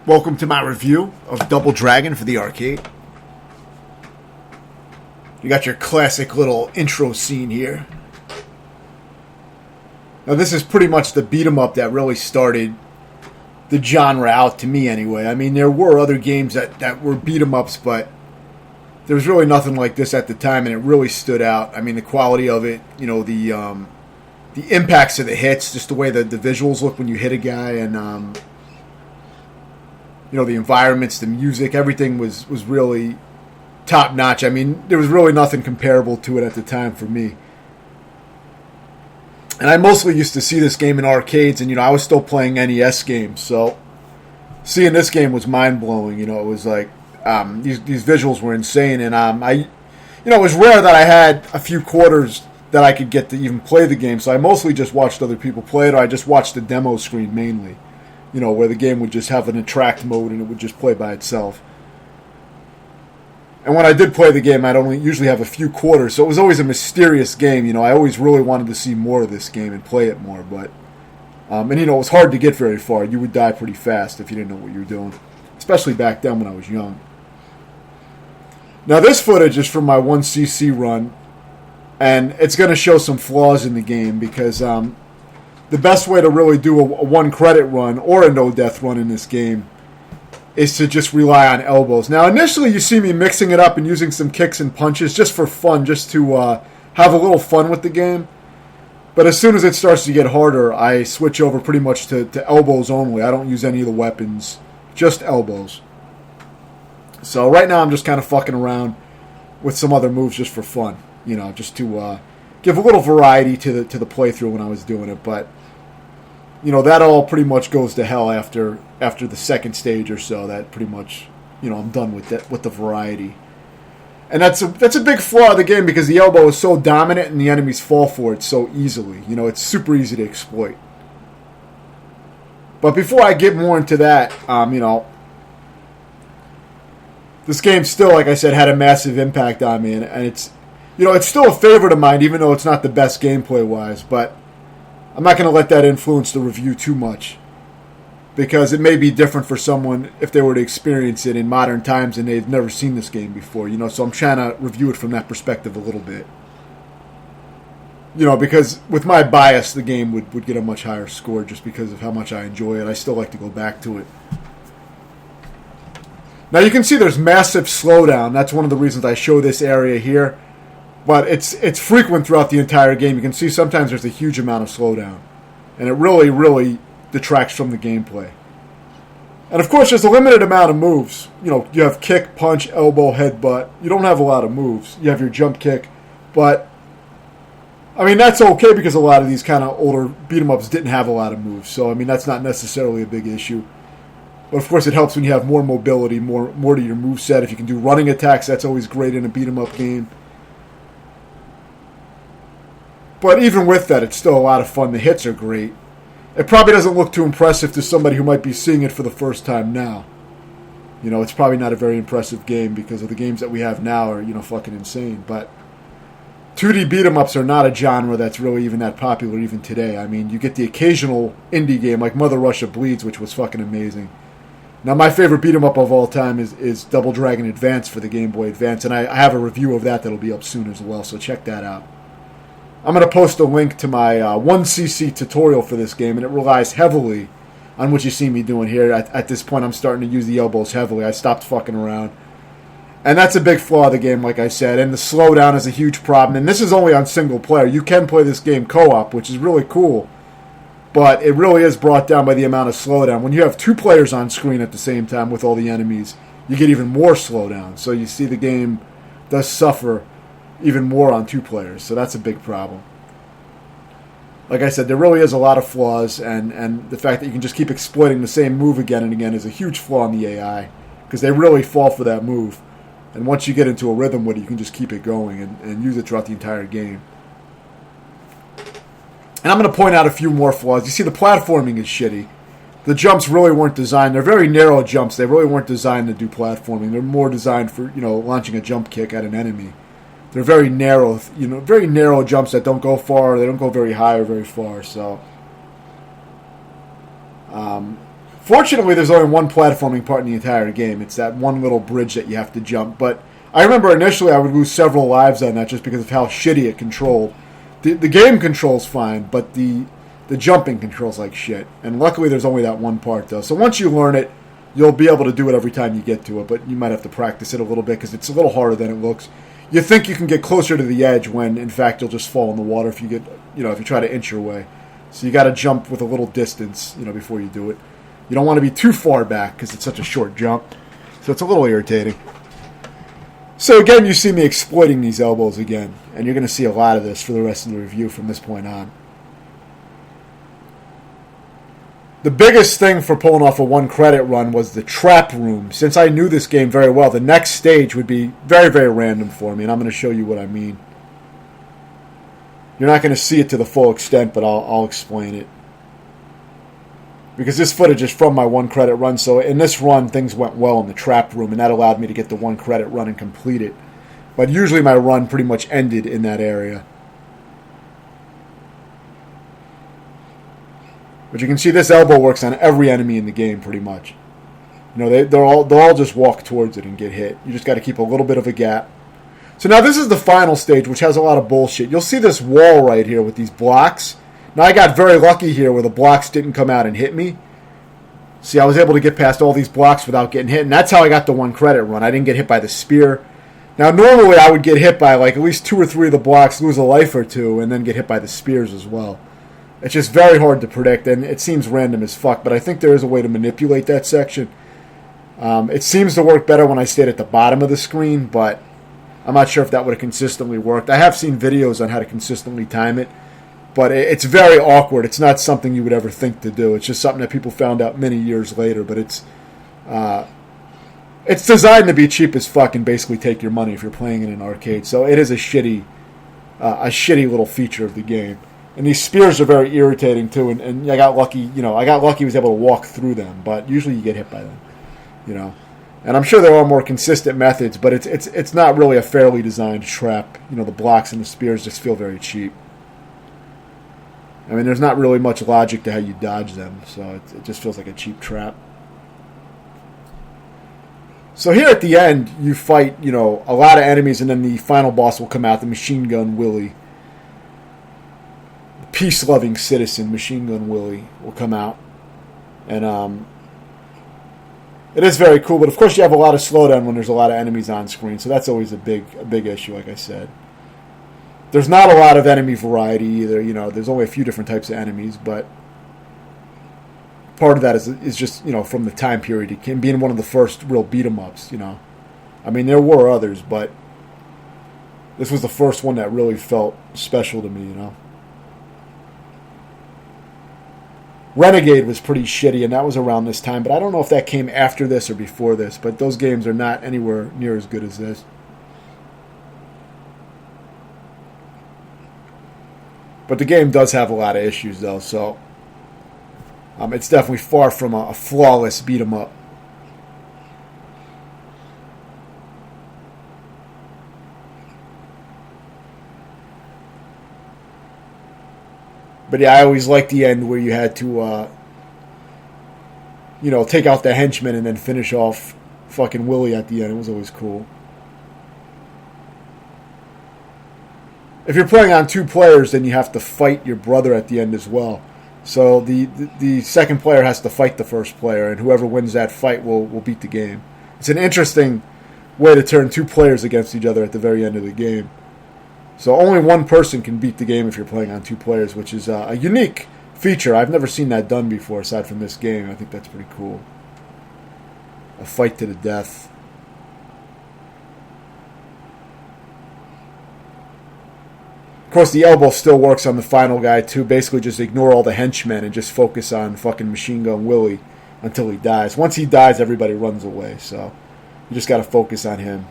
Welcome to my review of Double Dragon for the arcade. You got your classic little intro scene here. Now this is pretty much the beat 'em up that really started the genre out to me anyway. I mean, there were other games that were beat 'em ups, but there was really nothing like this at the time, and it really stood out. I mean, the quality of it, the impacts of the hits, just the way that the visuals look when you hit a guy, and the environments, the music, everything was really top notch. I mean, there was really nothing comparable to it at the time for me. And I mostly used to see this game in arcades, and I was still playing NES games, so seeing this game was mind blowing. It was like these visuals were insane, and it was rare that I had a few quarters that I could get to even play the game. So I mostly just watched other people play it, or I just watched the demo screen mainly. Where the game would just have an attract mode and it would just play by itself. And when I did play the game, I'd only usually have a few quarters, so it was always a mysterious game. I always really wanted to see more of this game and play it more, but it was hard to get very far. You would die pretty fast if you didn't know what you were doing, especially back then when I was young. Now this footage is from my 1cc run, and it's going to show some flaws in the game because the best way to really do a one-credit run or a no-death run in this game is to just rely on elbows. Now, initially, you see me mixing it up and using some kicks and punches just for fun, just to have a little fun with the game. But as soon as it starts to get harder, I switch over pretty much to elbows only. I don't use any of the weapons, just elbows. So right now, I'm just kind of fucking around with some other moves just for fun, just to give a little variety to the playthrough when I was doing it. But that all pretty much goes to hell after the second stage or so. That pretty much, I'm done with the variety. And that's a big flaw of the game because the elbow is so dominant and the enemies fall for it so easily. It's super easy to exploit. But before I get more into that, this game still, like I said, had a massive impact on me, and it's it's still a favorite of mine, even though it's not the best gameplay-wise, but I'm not going to let that influence the review too much, because it may be different for someone if they were to experience it in modern times and they've never seen this game before, so I'm trying to review it from that perspective a little bit. Because with my bias, the game would get a much higher score just because of how much I enjoy it. I still like to go back to it. Now you can see there's massive slowdown. That's one of the reasons I show this area here. But it's frequent throughout the entire game. You can see sometimes there's a huge amount of slowdown. And it really, really detracts from the gameplay. And of course, there's a limited amount of moves. You have kick, punch, elbow, headbutt. You don't have a lot of moves. You have your jump kick. But, I mean, that's okay because a lot of these kind of older beat-em-ups didn't have a lot of moves. So, I mean, that's not necessarily a big issue. But of course, it helps when you have more mobility, more to your moveset. If you can do running attacks, that's always great in a beat-em-up game. But even with that, it's still a lot of fun. The hits are great. It probably doesn't look too impressive to somebody who might be seeing it for the first time now. It's probably not a very impressive game because of the games that we have now are, fucking insane. But 2D beat-em-ups are not a genre that's really even that popular even today. I mean, you get the occasional indie game like Mother Russia Bleeds, which was fucking amazing. Now, my favorite beat-em-up of all time is Double Dragon Advance for the Game Boy Advance, and I have a review of that'll be up soon as well, so check that out. I'm going to post a link to my 1cc tutorial for this game, and it relies heavily on what you see me doing here. At this point, I'm starting to use the elbows heavily. I stopped fucking around. And that's a big flaw of the game, like I said, and the slowdown is a huge problem. And this is only on single player. You can play this game co-op, which is really cool, but it really is brought down by the amount of slowdown. When you have two players on screen at the same time with all the enemies, you get even more slowdown. So you see the game does suffer even more on two players, so that's a big problem. Like I said, there really is a lot of flaws, and the fact that you can just keep exploiting the same move again and again is a huge flaw in the AI, because they really fall for that move. And once you get into a rhythm with it, you can just keep it going and use it throughout the entire game. And I'm going to point out a few more flaws. You see, the platforming is shitty. The jumps really weren't designed. They're very narrow jumps. They really weren't designed to do platforming. They're more designed for, launching a jump kick at an enemy. They're very narrow, very narrow jumps that don't go far. They don't go very high or very far. So, Fortunately, there's only one platforming part in the entire game. It's that one little bridge that you have to jump. But I remember initially I would lose several lives on that just because of how shitty it controlled. The game controls fine, but the jumping controls like shit. And luckily there's only that one part, though. So once you learn it, you'll be able to do it every time you get to it. But you might have to practice it a little bit because it's a little harder than it looks. You think you can get closer to the edge when, in fact, you'll just fall in the water if you try to inch your way. So you got to jump with a little distance, before you do it. You don't want to be too far back because it's such a short jump. So it's a little irritating. So again, you see me exploiting these elbows again. And you're going to see a lot of this for the rest of the review from this point on. The biggest thing for pulling off a 1 credit run was the trap room. Since I knew this game very well, the next stage would be very, very random for me. And I'm going to show you what I mean. You're not going to see it to the full extent, but I'll explain it. Because this footage is from my 1 credit run, so in this run, things went well in the trap room, and that allowed me to get the 1 credit run and complete it. But usually my run pretty much ended in that area. But you can see this elbow works on every enemy in the game, pretty much. They'll all just walk towards it and get hit. You just got to keep a little bit of a gap. So now this is the final stage, which has a lot of bullshit. You'll see this wall right here with these blocks. Now, I got very lucky here where the blocks didn't come out and hit me. See, I was able to get past all these blocks without getting hit, and that's how I got the 1 credit run. I didn't get hit by the spear. Now, normally I would get hit by like at least 2 or 3 of the blocks, lose a life or 2, and then get hit by the spears as well. It's just very hard to predict, and it seems random as fuck, but I think there is a way to manipulate that section. It seems to work better when I stayed at the bottom of the screen, but I'm not sure if that would have consistently worked. I have seen videos on how to consistently time it. But it's very awkward. It's not something you would ever think to do. It's just something that people found out many years later. But it's designed to be cheap as fuck and basically take your money if you're playing in an arcade. So it is a shitty little feature of the game. And these spears are very irritating too. And I got lucky. I got lucky. I was able to walk through them. But usually you get hit by them. And I'm sure there are more consistent methods. But it's not really a fairly designed trap. The blocks and the spears just feel very cheap. I mean, there's not really much logic to how you dodge them, so it just feels like a cheap trap. So here at the end, you fight, a lot of enemies, and then the final boss will come out, the Machine Gun Willie. The peace-loving citizen, Machine Gun Willie, will come out. And it is very cool, but of course you have a lot of slowdown when there's a lot of enemies on screen, so that's always a big issue, like I said. There's not a lot of enemy variety either. There's only a few different types of enemies, but part of that is just, from the time period. It can be in one of the first real beat-em-ups, I mean, there were others, but this was the first one that really felt special to me, Renegade was pretty shitty, and that was around this time, but I don't know if that came after this or before this, but those games are not anywhere near as good as this. But the game does have a lot of issues, though, so it's definitely far from a flawless beat-em-up. But yeah, I always liked the end where you had to, take out the henchmen and then finish off fucking Willie at the end. It was always cool. If you're playing on 2 players, then you have to fight your brother at the end as well. So the second player has to fight the first player, and whoever wins that fight will beat the game. It's an interesting way to turn 2 players against each other at the very end of the game. So only one person can beat the game if you're playing on 2 players, which is a unique feature. I've never seen that done before aside from this game. I think that's pretty cool. A fight to the death. Of course, the elbow still works on the final guy, too. Basically, just ignore all the henchmen and just focus on fucking Machine Gun Willie until he dies. Once he dies, everybody runs away, so you just got to focus on him.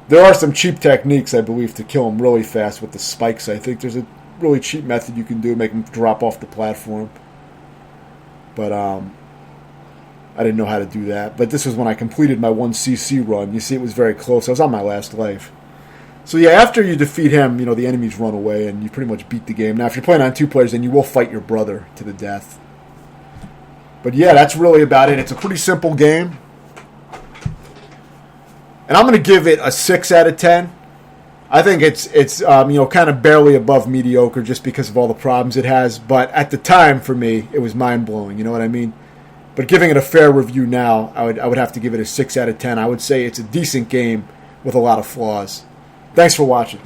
There are some cheap techniques, I believe, to kill him really fast with the spikes. I think there's a really cheap method you can do, make him drop off the platform. But I didn't know how to do that. But this was when I completed my 1cc run. You see, it was very close. I was on my last life. So yeah, after you defeat him, the enemies run away and you pretty much beat the game. Now, if you're playing on 2 players, then you will fight your brother to the death. But yeah, that's really about it. It's a pretty simple game. And I'm going to give it a 6 out of 10. I think it's kind of barely above mediocre just because of all the problems it has. But at the time, for me, it was mind-blowing. You know what I mean? But giving it a fair review now, I would have to give it a 6 out of 10. I would say it's a decent game with a lot of flaws. Thanks for watching.